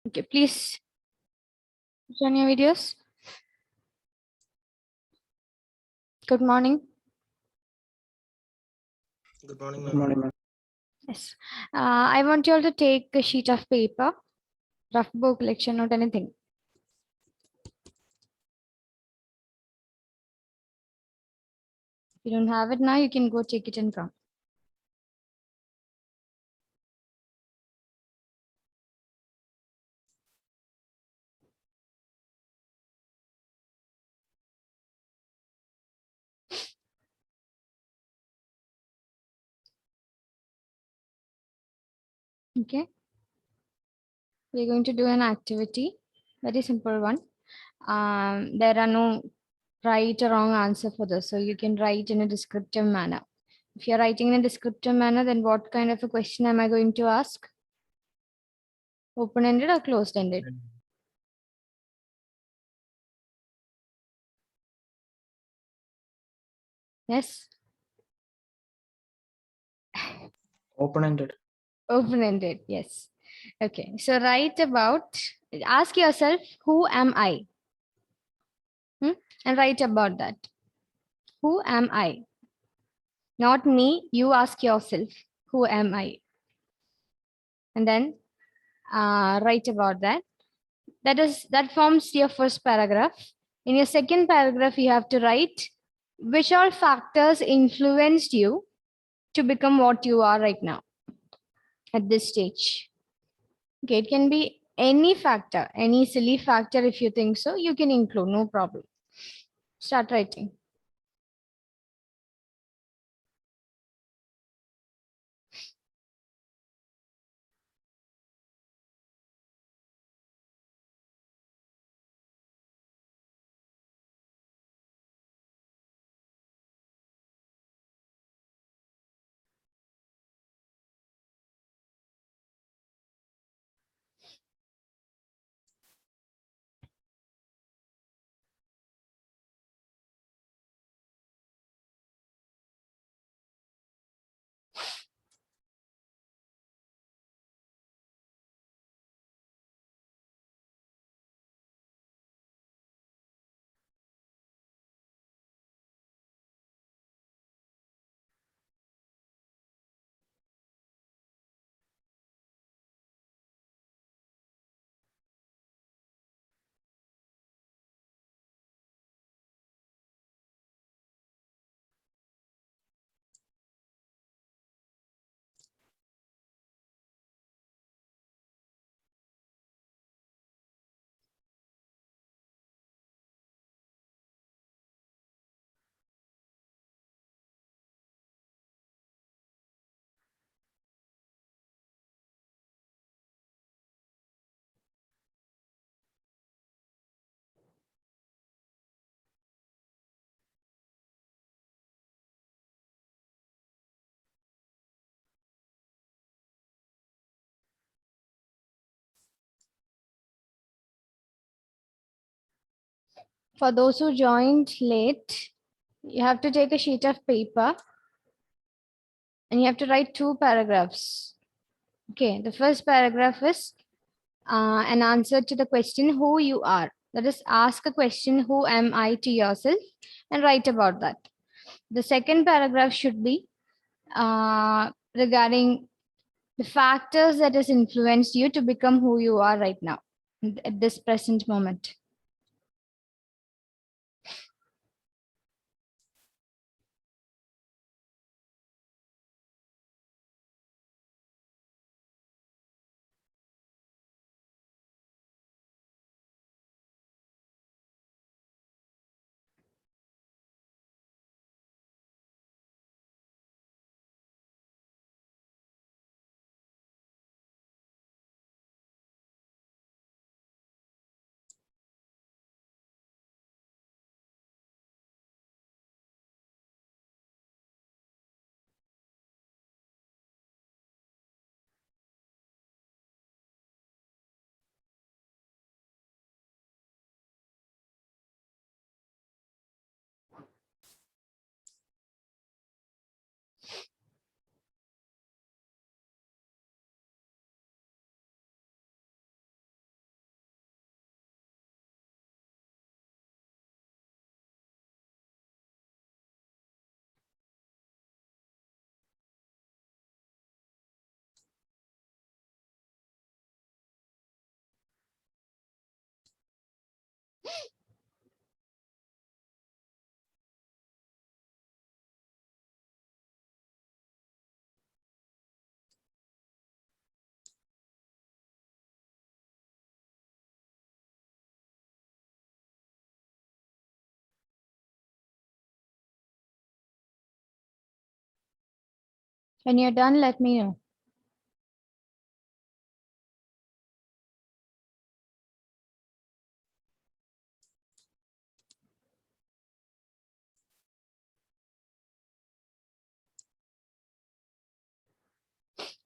Okay, please join your videos. Good morning. Good morning, Good ma'am. morning, ma'am. Yes. I want you all to take a sheet of paper, rough book, lecture note, anything. If you don't have it now, you can go take it and come. Okay. We're going to do an activity, very simple one. There are no right or wrong answer for this, so you can write in a descriptive manner. If you're writing in a descriptive manner, then what kind of a question am I going to ask? Open-ended or closed-ended? Yes. Open-ended. Open-ended, yes. Okay, so write about, ask yourself, who am I? And write about that. Who am I? Not me, you ask yourself, who am I? And then write about that. That forms your first paragraph. In your second paragraph, you have to write which all factors influenced you to become what you are right now at this stage. Okay, it can be any factor, any silly factor. If you think so, you can include, no problem. Start writing. For those who joined late, you have to take a sheet of paper and you have to write 2 paragraphs. Okay, the first paragraph is an answer to the question who you are. That is, ask a question, who am I, to yourself, and write about that. The second paragraph should be regarding the factors that has influenced you to become who you are right now at this present moment. When you're done, let me know.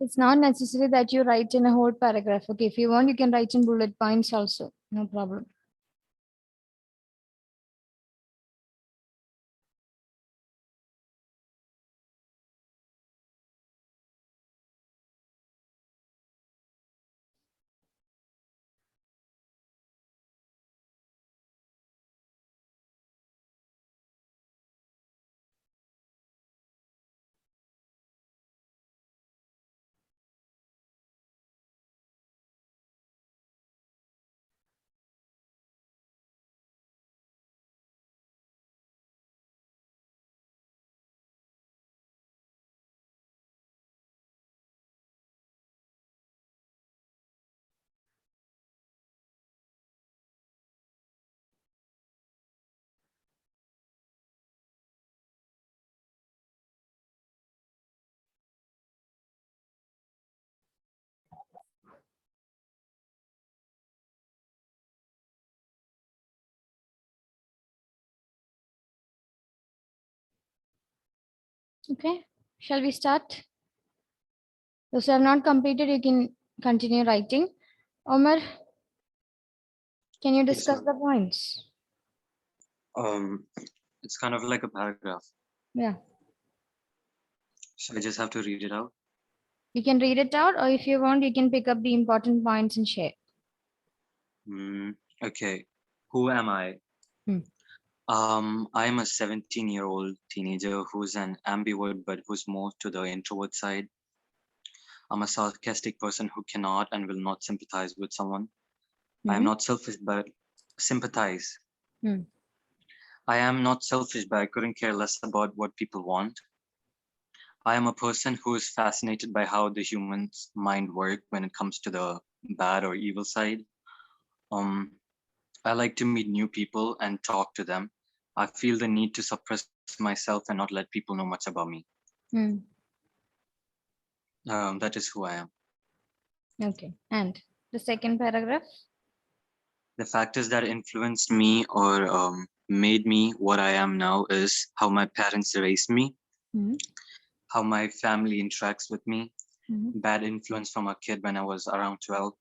It's not necessary that you write in a whole paragraph. Okay, if you want, you can write in bullet points also. No problem. Okay, shall we start? Those who have not completed, you can continue writing. Omar, can you Yes, discuss ma'am. the points? It's kind of like a paragraph. Yeah, So I just have to read it out. you can read it out, or if you want, you can pick up the important points and share. Okay. Who am I? Hmm. I'm a 17-year-old teenager who's an ambivert, but who's more to the introvert side. I'm a sarcastic person who cannot and will not sympathize with someone. I am Hmm. not selfish, but sympathize. Hmm. I am not selfish, but I couldn't care less about what people want. I am a person who is fascinated by how the human's mind work when it comes to the bad or evil side. Um, I like to meet new people and talk to them. I feel the need to suppress myself and not let people know much about me. Hmm. That is who I am. Okay, and the second paragraph. The factors that influenced me or made me what I am now is how my parents raised me, Hmm. how my family interacts with me, Hmm. bad influence from a kid when I was around 12,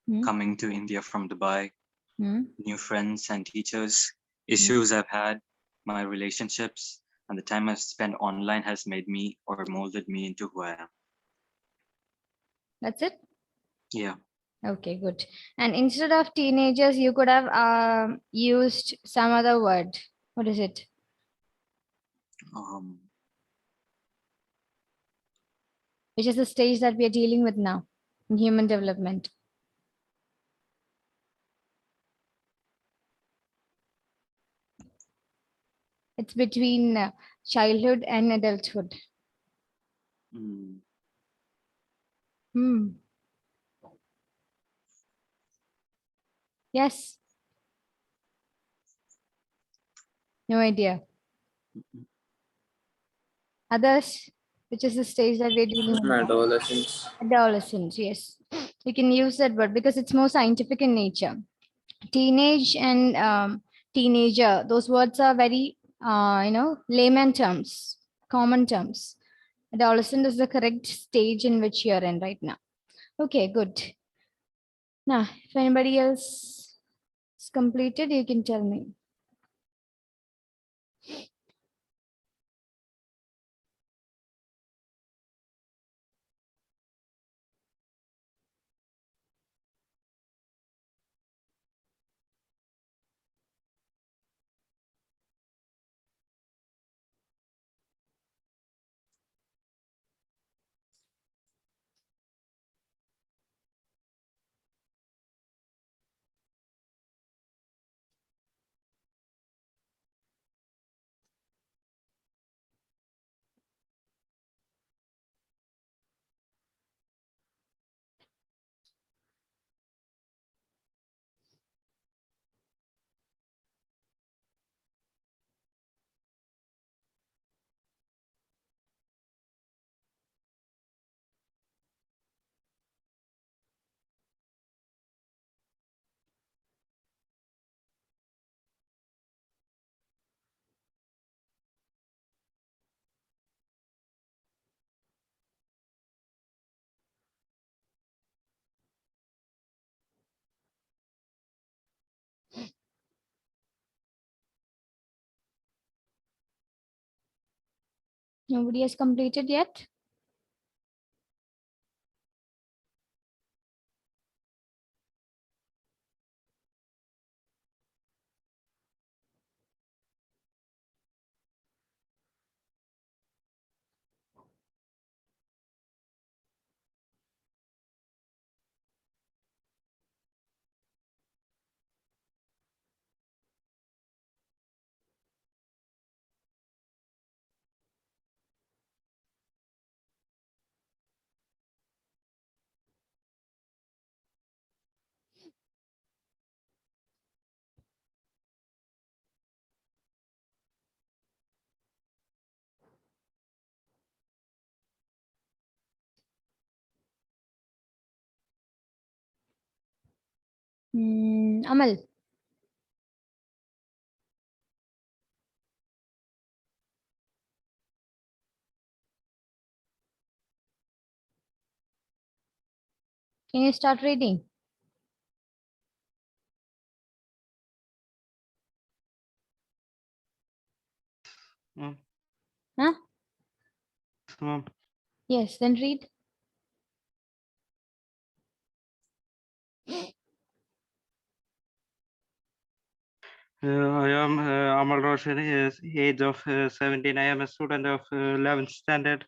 Hmm. coming to India from Dubai, Hmm. new friends and teachers, Hmm. issues I've had, my relationships, and the time I've spent online has made me or molded me into who I am. That's it. Yeah. Okay, good. And instead of teenagers, you could have used some other word. What is it? Um, Which is the stage that we are dealing with now in human development. It's between childhood and adulthood. mm, Hmm. Yes. No idea. Others, which is the stage that we're dealing with now. Adolescence. Adolescence, yes. You can use that word because it's more scientific in nature. Teenage and teenager, those words are very, layman terms, common terms. Adolescent is the correct stage in which you're in right now. Okay, good. Now, if anybody else is completed, you can tell me. Nobody has completed yet? Amal. Can you start reading? Ma'am. Huh? Ma'am. Yes, then read. I am Amal Roshan, age of 17. I am a student of 11th standard.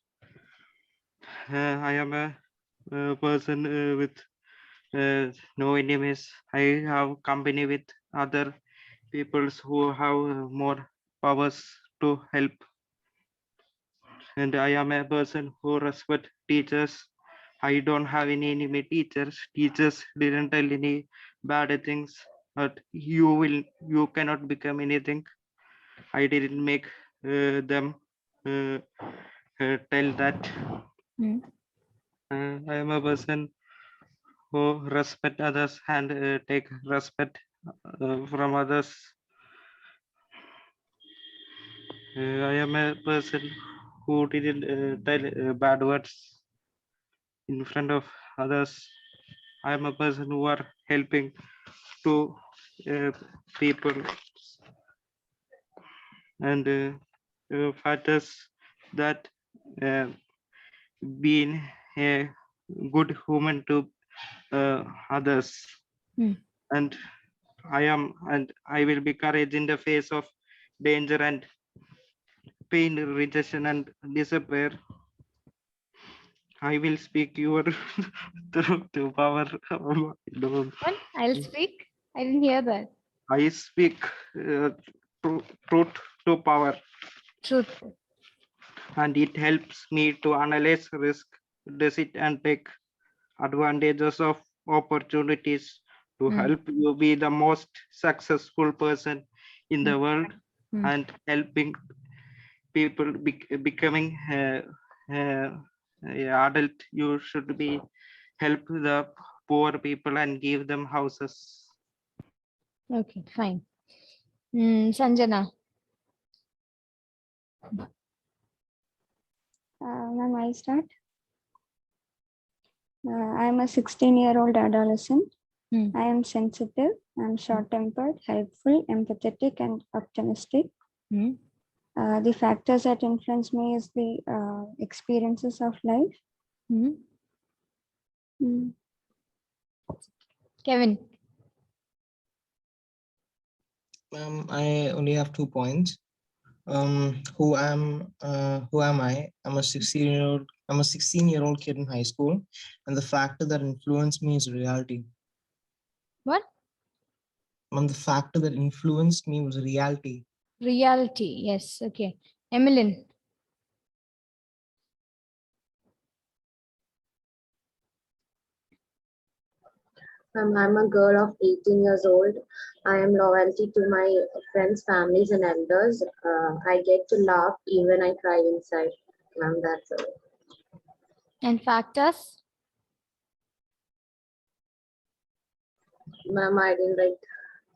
I am a person with no enemies. I have company with other peoples who have more powers to help. And I am a person who respect teachers. I don't have any enemy teachers. Teachers didn't tell any bad things, but you cannot become anything. I didn't make them tell that. Hmm. I am a person who respect others and take respect from others. I am a person who didn't tell bad words in front of others. I am a person who are helping to people and factors that uh, being a good human to others. Hmm. And I will be courage in the face of danger and pain, rejection and despair. I will speak your to power. What? I'll speak. I didn't hear that. I speak truth to power, Truth. and it helps me to analyze risk, decide, and take advantages of opportunities to Hmm. help you be the most successful person in Hmm. the world Hmm. and helping people becoming adult. You should be help the poor people and give them houses. Okay, fine. Sanjana. Ma'am, I start. I'm a 16-year-old adolescent. Hmm. I am sensitive. I'm short-tempered, helpful, empathetic, and optimistic. Hmm. The factors that influence me is the experiences of life. Hmm. Mm. Kevin. I only have 2 points. Who am I? I'm a 16-year-old kid in high school, and the factor that influenced me is reality. What? The factor that influenced me was reality. Reality. Yes. Okay. Emmeline. I'm a girl of 18 years old. I am loyalty to my friends, families, and elders. I get to laugh even I cry inside. Ma'am, that's it. And factors? Ma'am, I didn't write.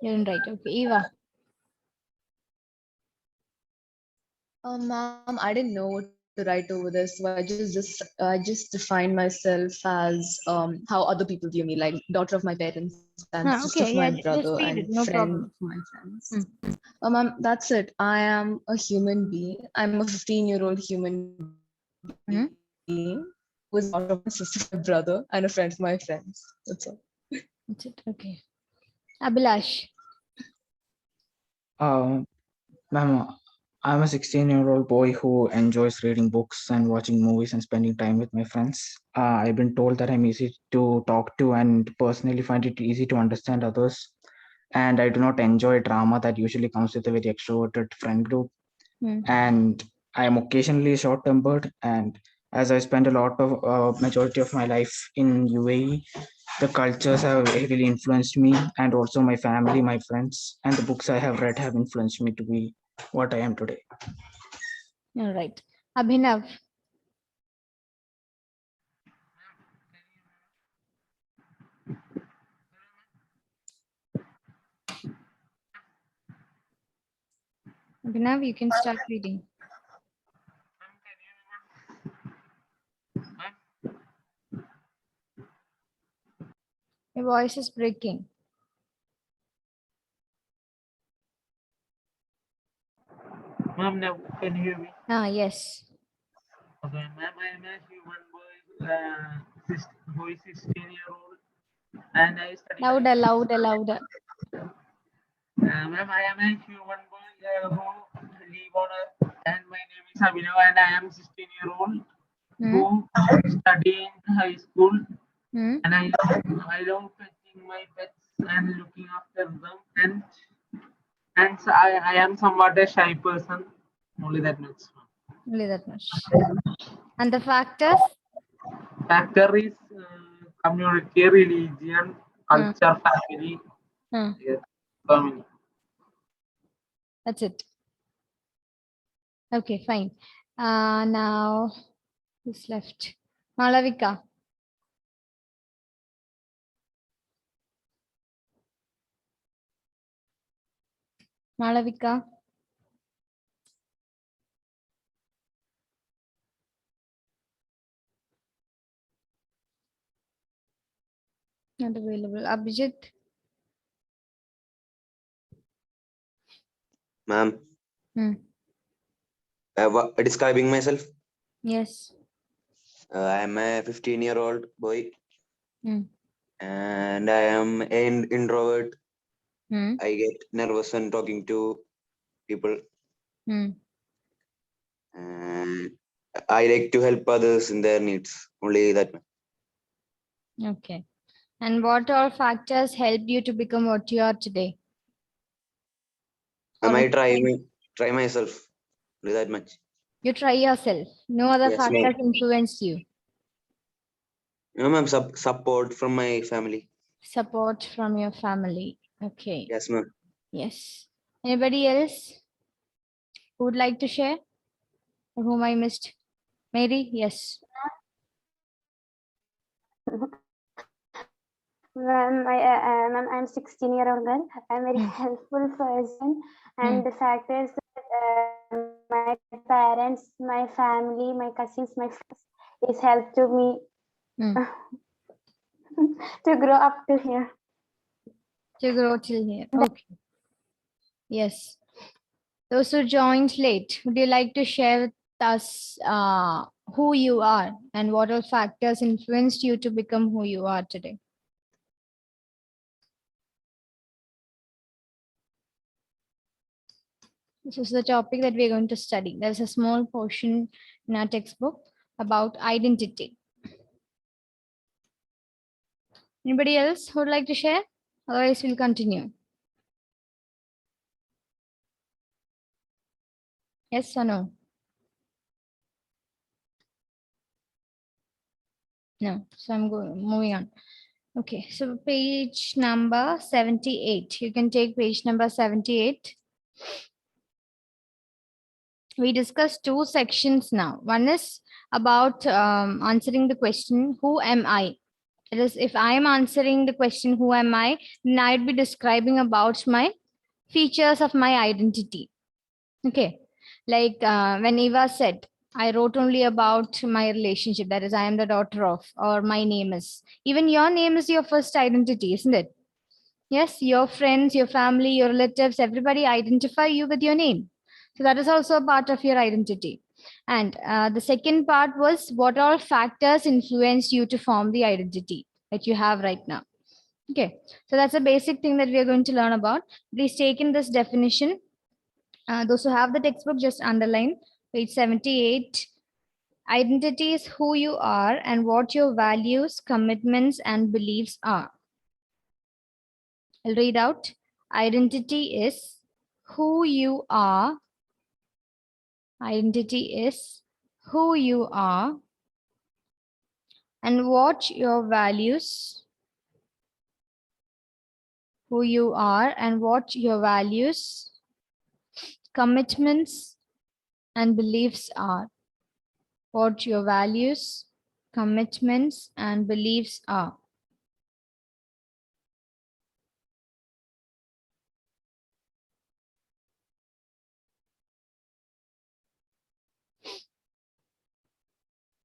You didn't write. Okay. Eva. Ma'am, I didn't know what to write over this. So I just define myself as how other people view me, like daughter of my parents and sister of Okay, my yeah, brother just read and it. No friend problem. of my friends. That's it. I am a human being. I'm a 15-year-old human Mhm. being who is daughter of my sister, my brother, and a friend of my friends. That's all. That's it. Okay. Abhilash. Ma'am, I'm a 16-year-old boy who enjoys reading books and watching movies and spending time with my friends. I've been told that I'm easy to talk to and personally find it easy to understand others. And I do not enjoy drama that usually comes with a very extroverted friend group. Hmm. And I am occasionally short-tempered. And as I spend a lot of majority of my life in UAE, the cultures have heavily influenced me, and also my family, my friends, and the books I have read have influenced me to be what I am today. All right. Abhinav. Abhinav, you can start reading. Your voice is breaking. Ma'am, now can you hear me? Yes. Okay, ma'am, I am a human boy who is 16-year-old, and I study. Louder, louder, louder. Ma'am, I am a human boy who live on Earth, and my name is Abhinav, and I am 16-year-old who study in high school, Hmm. and I love petting my pets and looking after them, and so I am somewhat a shy person. Only that much. Only that much. And the factors? Factor is community, religion, culture, family. Yes, family. That's it. Okay, fine. Now, who's left? Malavika. Malavika. Not available. Abhijit. Ma'am, Hmm. describing myself, Yes. I'm a 15-year-old boy Hmm. and I am an introvert. Hmm. I get nervous when talking to people. Hmm. And I like to help others in their needs. Only that. Okay. And what all factors helped you to become what you are today? I Or might try myself. Only that much. you try yourself. No other Yes, ma'am. factors influenced you. No, ma'am. Support from my family. Support from your family. Okay. Yes, ma'am. Yes. Anybody else who would like to share? Or whom I missed? Mary? Yes. Ma'am, I'm 16-year-old girl. I'm very helpful person, and the fact is that my parents, my family, my cousins, my friends is help to me to grow up to here. To grow till here. Okay. Yes. Those who joined late, would you like to share with us who you are and what all factors influenced you to become who you are today? This is the topic that we're going to study. There's a small portion in our textbook about identity. Anybody else who would like to share? Otherwise, we'll continue. Yes or no? No. So I'm moving on. Okay. So page number 78. You can take page number 78. We discussed two sections now. One is about answering the question, who am I? That is, if I am answering the question, who am I, then I'd be describing about my features of my identity. Okay. Like when Eva said, I wrote only about my relationship. That is, I am the daughter of, or my name is. Even your name is your first identity, isn't it? Yes, your friends, your family, your relatives, everybody identify you with your name. So that is also a part of your identity. And the second part was what all factors influence you to form the identity that you have right now. Okay, so that's a basic thing that we are going to learn about. Please take in this definition. Those who have the textbook, just underline page 78. Identity is who you are and what your values, commitments, and beliefs are. I'll read out. Identity is who you are. Identity is who you are and what your values, who you are and what your values, commitments, and beliefs are. What your values, commitments, and beliefs are.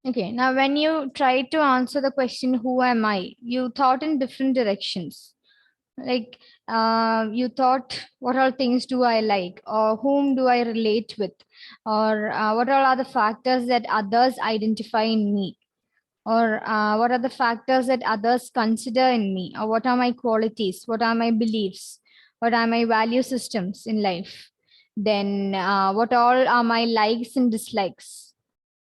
Okay, now when you try to answer the question, who am I? You thought in different directions. Like you thought, what all things do I like? Or whom do I relate with? Or what all are the factors that others identify in me? Or what are the factors that others consider in me? Or what are my qualities? What are my beliefs? What are my value systems in life? Then what all are my likes and dislikes?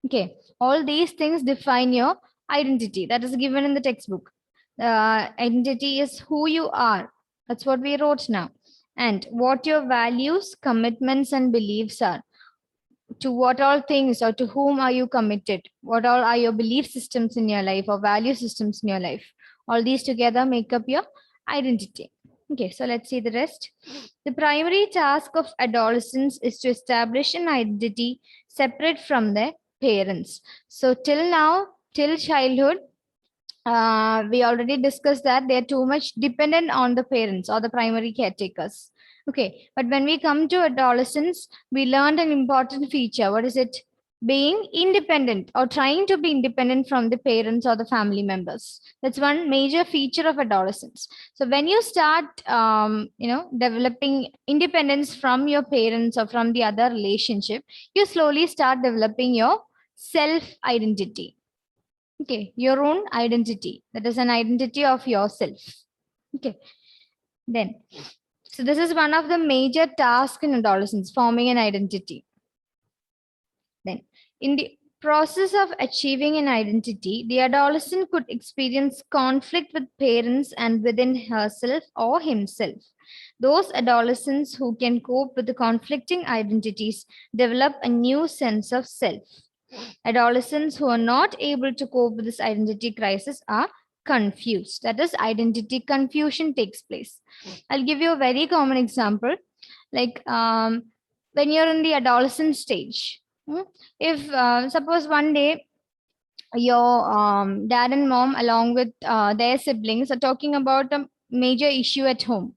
Okay, all these things define your identity. That is given in the textbook. Identity is who you are. That's what we wrote now. And what your values, commitments, and beliefs are. To what all things or to whom are you committed? What all are your belief systems in your life or value systems in your life? All these together make up your identity. Okay, so let's see the rest. The primary task of adolescents is to establish an identity separate from their parents. So till now, till childhood, we already discussed that they're too much dependent on the parents or the primary caretakers. Okay, but when we come to adolescence, we learned an important feature. What is it? Being independent or trying to be independent from the parents or the family members. That's one major feature of adolescence. So when you start, developing independence from your parents or from the other relationship, you slowly start developing your self identity. Okay, your own identity. That is an identity of yourself. Okay, then, so this is one of the major tasks in adolescence, forming an identity. Then, in the process of achieving an identity, the adolescent could experience conflict with parents and within herself or himself. Those adolescents who can cope with the conflicting identities develop a new sense of self. Adolescents who are not able to cope with this identity crisis are confused. That is, identity confusion takes place. I'll give you a very common example. Like when you're in the adolescent stage, if suppose one day your dad and mom along with their siblings are talking about a major issue at home,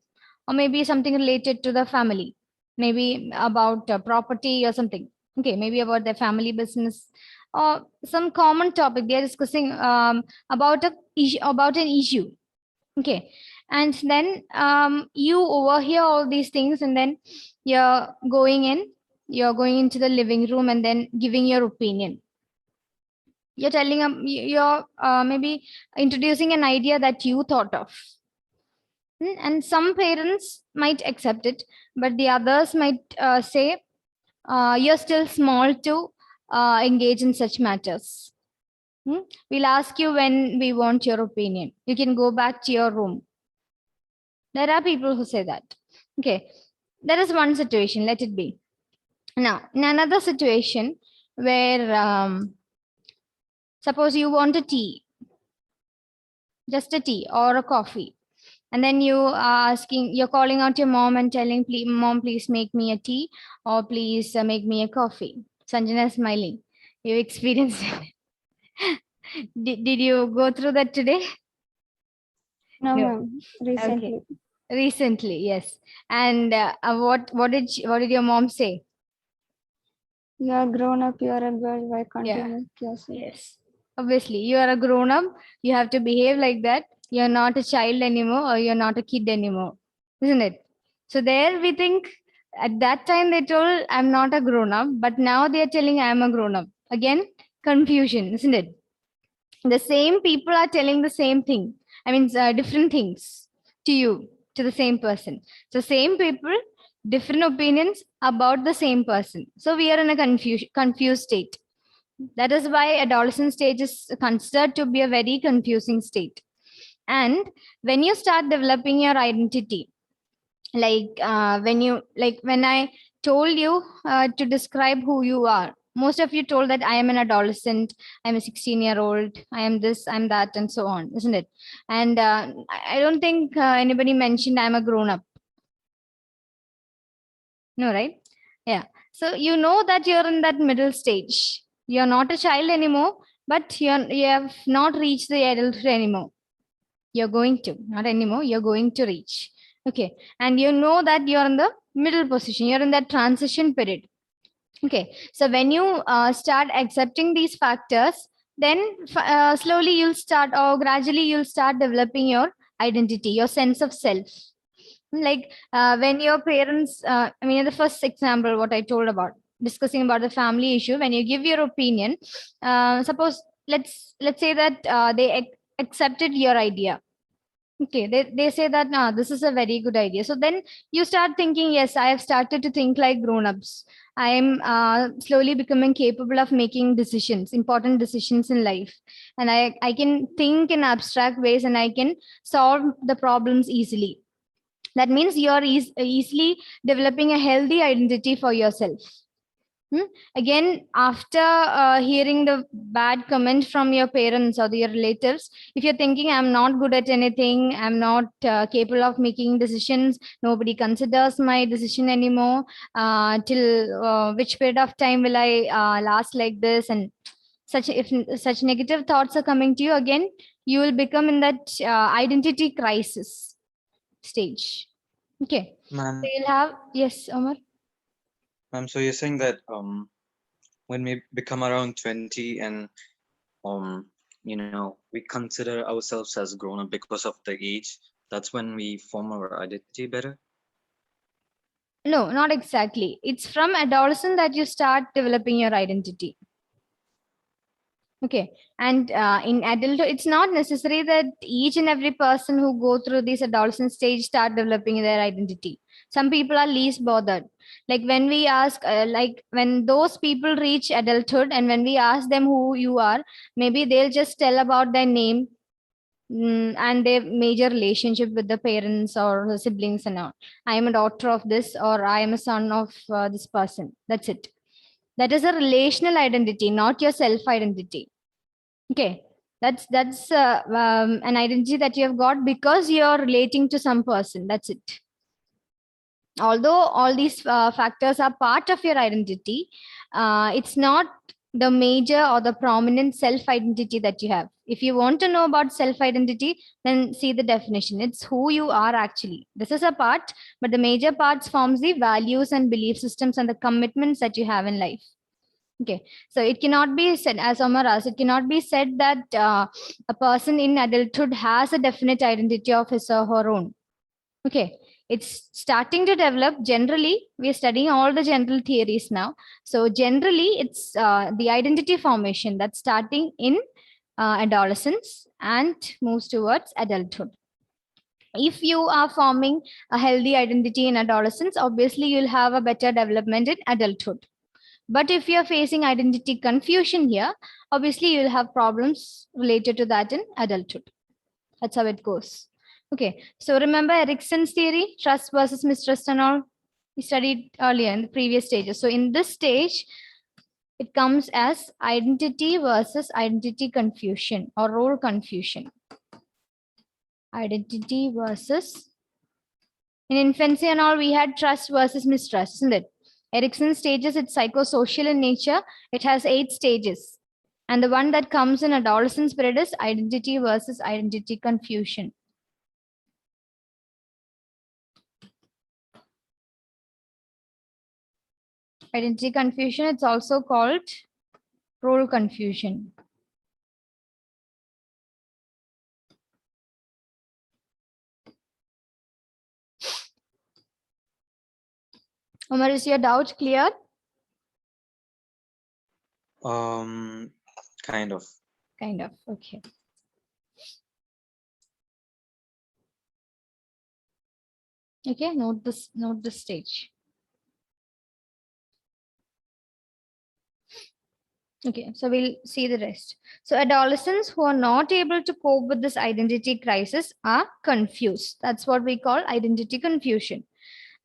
or maybe something related to the family, maybe about property or something. Okay, maybe about their family business or some common topic they're discussing about an issue. Okay, and then you overhear all these things, and then you're going into the living room and then giving your opinion. You're telling them, you're maybe introducing an idea that you thought of. And some parents might accept it, but the others might say, you're still small to engage in such matters. We'll ask you when we want your opinion. You can go back to your room. There are people who say that. Okay, that is one situation, let it be. Now, in another situation where suppose you want a tea, just a tea or a coffee. And then you're calling out your mom and telling, mom, please make me a tea or please make me a coffee. Sanjana is smiling. You experienced it. Did you go through that today? No, ma'am. Recently. Okay. Recently, yes. And what did your mom say? You are grown up, you are a girl, why can't Yeah. you make yourself? Yes. Obviously, you are a grown up. You have to behave like that. You're not a child anymore, or you're not a kid anymore, isn't it? So there we think at that time they told I'm not a grown up, but now they're telling I'm a grown up. Again, confusion, isn't it? The same people are telling the same thing. I mean, different things to you, to the same person. So same people, different opinions about the same person. So we are in a confused state. That is why adolescent stage is considered to be a very confusing state. And when you start developing your identity, when I told you to describe who you are, most of you told that I am an adolescent, I'm a 16-year-old, I am this, I'm that, and so on, isn't it? And I don't think anybody mentioned I'm a grown up. No, right? Yeah. So you know that you're in that middle stage. You're not a child anymore, but you have not reached the adulthood anymore. You're going to, not anymore, you're going to reach. Okay. And you know that you're in the middle position. You're in that transition period. Okay. So when you start accepting these factors, then slowly you'll start, or gradually you'll start developing your identity, your sense of self. Like when your parents, I mean, the first example, what I told about discussing about the family issue, when you give your opinion, suppose let's say that they accepted your idea. Okay, they say that nah, this is a very good idea. So then you start thinking, yes, I have started to think like grown-ups. I am slowly becoming capable of making decisions, important decisions in life. And I can think in abstract ways and I can solve the problems easily. That means you are easily developing a healthy identity for yourself. Again, after hearing the bad comment from your parents or your relatives, if you're thinking I'm not good at anything, I'm not capable of making decisions, nobody considers my decision anymore, till which period of time will I last like this, and if such negative thoughts are coming to you, again you will become in that identity crisis stage. Okay. Ma'am, So you'll have, yes, Omar. ma'am, so you're saying that when we become around 20 and we consider ourselves as grown up because of the age, that's when we form our identity better? No, not exactly. It's from adolescence that you start developing your identity. Okay. And in adulthood, it's not necessary that each and every person who go through this adolescent stage start developing their identity. Some people are least bothered. Like when we ask, when those people reach adulthood and when we ask them who you are, maybe they'll just tell about their name, and their major relationship with the parents or the siblings and all. I am a daughter of this, or I am a son of this person. That's it. That is a relational identity, not your self identity. Okay, that's an identity that you have got because you are relating to some person. That's it. Although all these factors are part of your identity, it's not the major or the prominent self identity that you have. If you want to know about self identity, then see the definition. It's who you are actually. This is a part, but the major parts forms the values and belief systems and the commitments that you have in life. Okay, so it cannot be said, as Omar asked, it cannot be said that a person in adulthood has a definite identity of his or her own. Okay, it's starting to develop. Generally, we are studying all the general theories now. So generally, it's the identity formation that's starting in adolescence and moves towards adulthood. If you are forming a healthy identity in adolescence, obviously you'll have a better development in adulthood. But if you're facing identity confusion here, obviously you'll have problems related to that in adulthood. That's how it goes. Okay, so remember Erickson's theory, trust versus mistrust and all? We studied earlier in the previous stages. So in this stage, it comes as identity versus identity confusion or role confusion. Identity versus, in infancy and all, we had trust versus mistrust, isn't it? Erickson's stages, it's psychosocial in nature. It has 8 stages. And the one that comes in adolescence period is identity versus identity confusion. Identity confusion, it's also called role confusion. Umar, is your doubt clear? Kind of. Kind of, okay. Okay, note this stage. Okay, so we'll see the rest. So adolescents who are not able to cope with this identity crisis are confused. That's what we call identity confusion.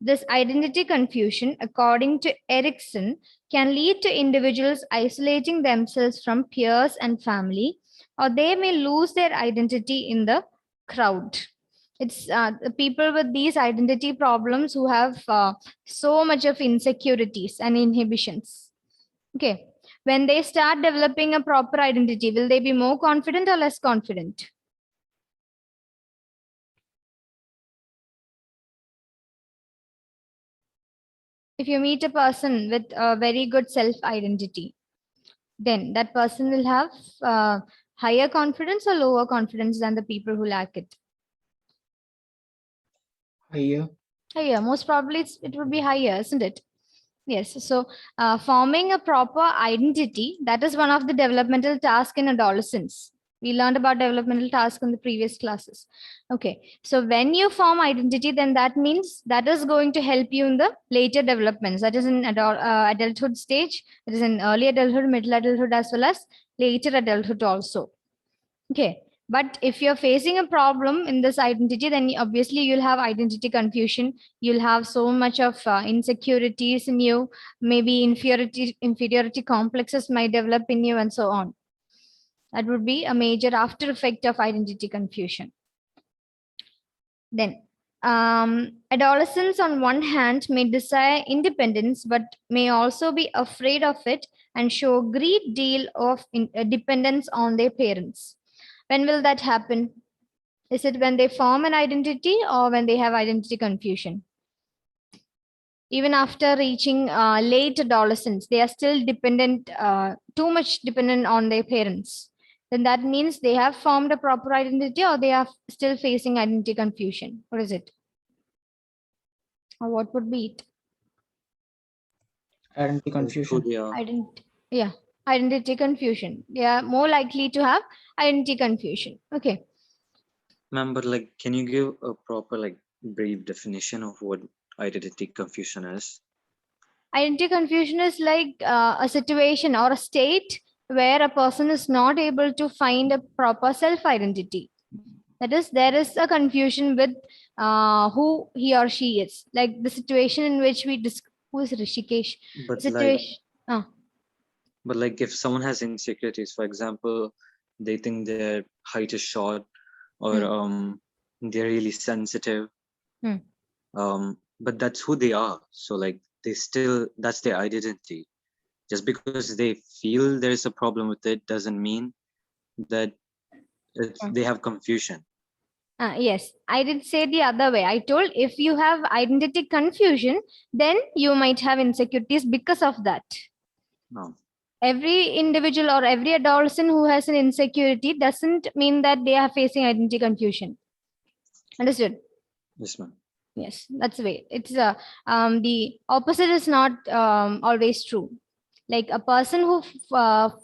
This identity confusion, according to Erickson, can lead to individuals isolating themselves from peers and family, or they may lose their identity in the crowd. It's the people with these identity problems who have so much of insecurities and inhibitions. Okay. When they start developing a proper identity, will they be more confident or less confident? If you meet a person with a very good self-identity, then that person will have higher confidence or lower confidence than the people who lack it? Higher. Higher. Most probably it would be higher, isn't it? Yes. So forming a proper identity, that is one of the developmental tasks in adolescence. We learned about developmental tasks in the previous classes. Okay. So when you form identity, then that means that is going to help you in the later developments. That is in adulthood stage. It is in early adulthood, middle adulthood, as well as later adulthood also. Okay. But if you're facing a problem in this identity, then obviously you'll have identity confusion. You'll have so much of insecurities in you. Maybe inferiority complexes might develop in you, and so on. That would be a major after effect of identity confusion. Then, adolescents on one hand may desire independence, but may also be afraid of it and show a great deal of dependence on their parents. When will that happen? Is it when they form an identity or when they have identity confusion? Even after reaching late adolescence, they are still dependent, too much dependent on their parents. Then that means they have formed a proper identity or they are still facing identity confusion. What is it? Or what would be it? Identity confusion. Identity confusion. They are more likely to have identity confusion. Okay. Ma'am, but like, can you give a proper, like, brief definition of what identity confusion is? Identity confusion is like a situation or a state where a person is not able to find a proper self-identity. That is, there is a confusion with who he or she is. Like the situation in which we who is Rishikesh? But Situation. but like, if someone has insecurities, for example, they think their height is short, or they're really sensitive. But that's who they are. So like, that's their identity. Just because they feel there's a problem with it doesn't mean that they have confusion. Yes, I did say the other way. I told if you have identity confusion, then you might have insecurities because of that. No. Every individual or every adolescent who has an insecurity doesn't mean that they are facing identity confusion. Understood? Yes, ma'am. Yes, that's the way. It's the opposite is not always true. Like a person who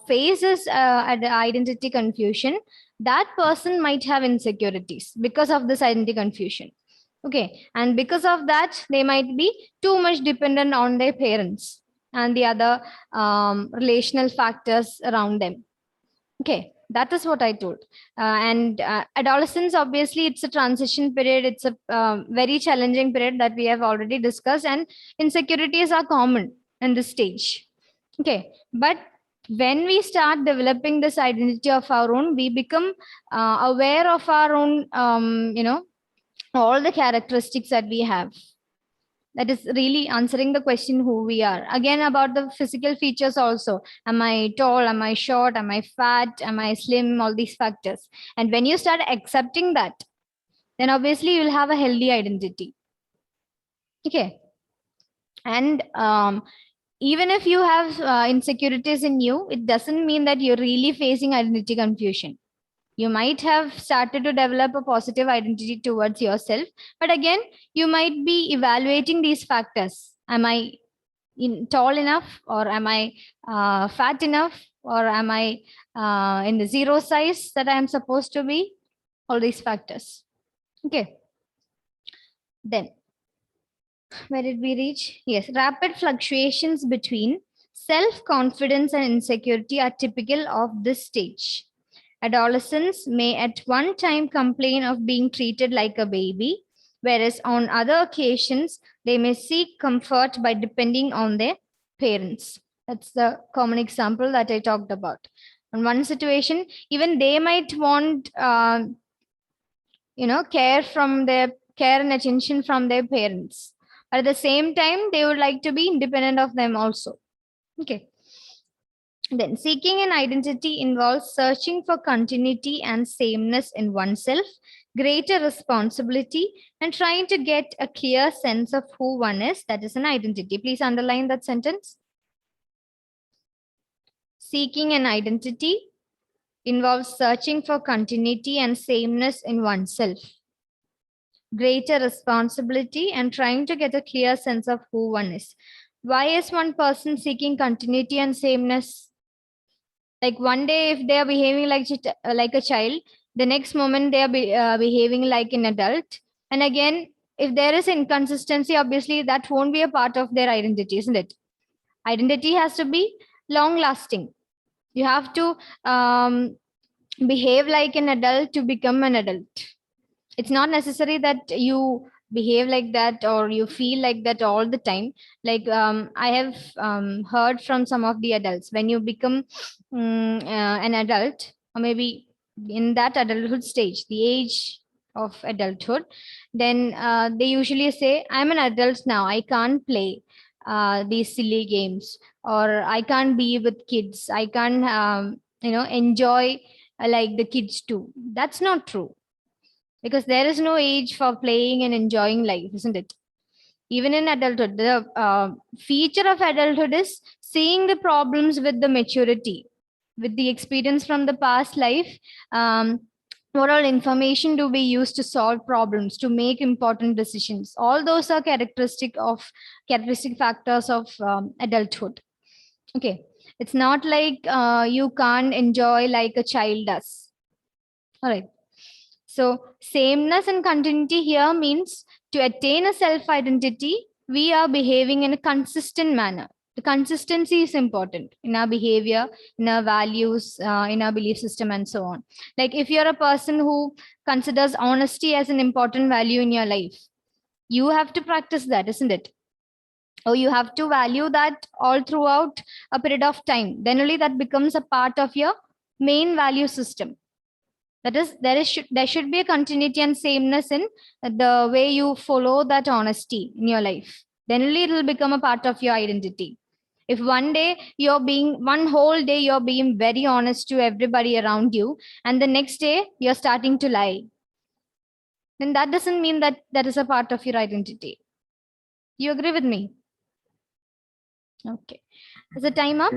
faces identity confusion, that person might have insecurities because of this identity confusion. Okay, and because of that, they might be too much dependent on their parents and the other relational factors around them. Okay, that is what I told. And adolescence, obviously, it's a transition period. It's a very challenging period that we have already discussed, and insecurities are common in this stage. Okay, but when we start developing this identity of our own, we become aware of our own, all the characteristics that we have. That is really answering the question who we are. Again, about the physical features also. Am I tall? Am I short? Am I fat? Am I slim? All these factors. And when you start accepting that, then obviously you'll have a healthy identity. Okay. And even if you have insecurities in you, it doesn't mean that you're really facing identity confusion. You might have started to develop a positive identity towards yourself, but again, you might be evaluating these factors. Am I tall enough, or am I fat enough, or am I in the zero size that I am supposed to be? All these factors. Okay. Then, where did we reach? Yes, rapid fluctuations between self-confidence and insecurity are typical of this stage. Adolescents may at one time complain of being treated like a baby, whereas on other occasions, they may seek comfort by depending on their parents. That's the common example that I talked about. In one situation, even they might want, care and attention from their parents. But at the same time, they would like to be independent of them also. Okay. Then seeking an identity involves searching for continuity and sameness in oneself, greater responsibility, and trying to get a clear sense of who one is. That is an identity. Please underline that sentence. Seeking an identity involves searching for continuity and sameness in oneself, greater responsibility, and trying to get a clear sense of who one is. Why is one person seeking continuity and sameness? Like one day, if they are behaving like a child, the next moment they are behaving like an adult. And again, if there is inconsistency, obviously that won't be a part of their identity, isn't it? Identity has to be long lasting. You have to behave like an adult to become an adult. It's not necessary that you behave like that or you feel like that all the time. Like I have heard from some of the adults, when you become an adult, or maybe in that adulthood stage, the age of adulthood, then they usually say, I'm an adult now, I can't play these silly games, or I can't be with kids, I can't enjoy like the kids too. That's not true, because there is no age for playing and enjoying life, isn't it? Even in adulthood, the feature of adulthood is seeing the problems with the maturity, with the experience from the past life. What all information do we use to solve problems, to make important decisions? All those are characteristic factors of adulthood. Okay, it's not like you can't enjoy like a child does. All right. So sameness and continuity here means to attain a self-identity, we are behaving in a consistent manner. The consistency is important in our behavior, in our values, in our belief system, and so on. Like if you're a person who considers honesty as an important value in your life, you have to practice that, isn't it? Or you have to value that all throughout a period of time. Then only that becomes a part of your main value system. That is, there should be a continuity and sameness in the way you follow that honesty in your life. Then only it will become a part of your identity. If one whole day you're being very honest to everybody around you, and the next day you're starting to lie, then that doesn't mean that that is a part of your identity. You agree with me? Okay. Is the time up?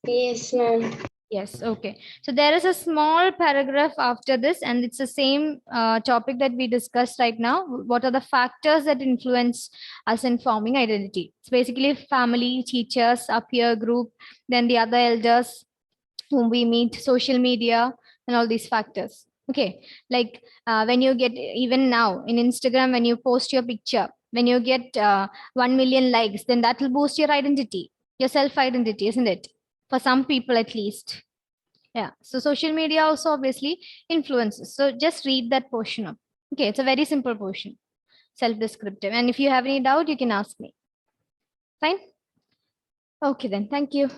Yes, ma'am. Yes, okay. So there is a small paragraph after this, and it's the same topic that we discussed right now. What are the factors that influence us in forming identity? It's basically family, teachers, our peer group, then the other elders whom we meet, social media, and all these factors. Okay, like when you get, even now in Instagram, when you post your picture, when you get 1 million likes, then that will boost your identity, your self-identity, isn't it? For some people at least. Yeah, so social media also obviously influences. So just read that portion up. Okay, it's a very simple portion, self-descriptive. And if you have any doubt, you can ask me. Fine. Okay then, thank you.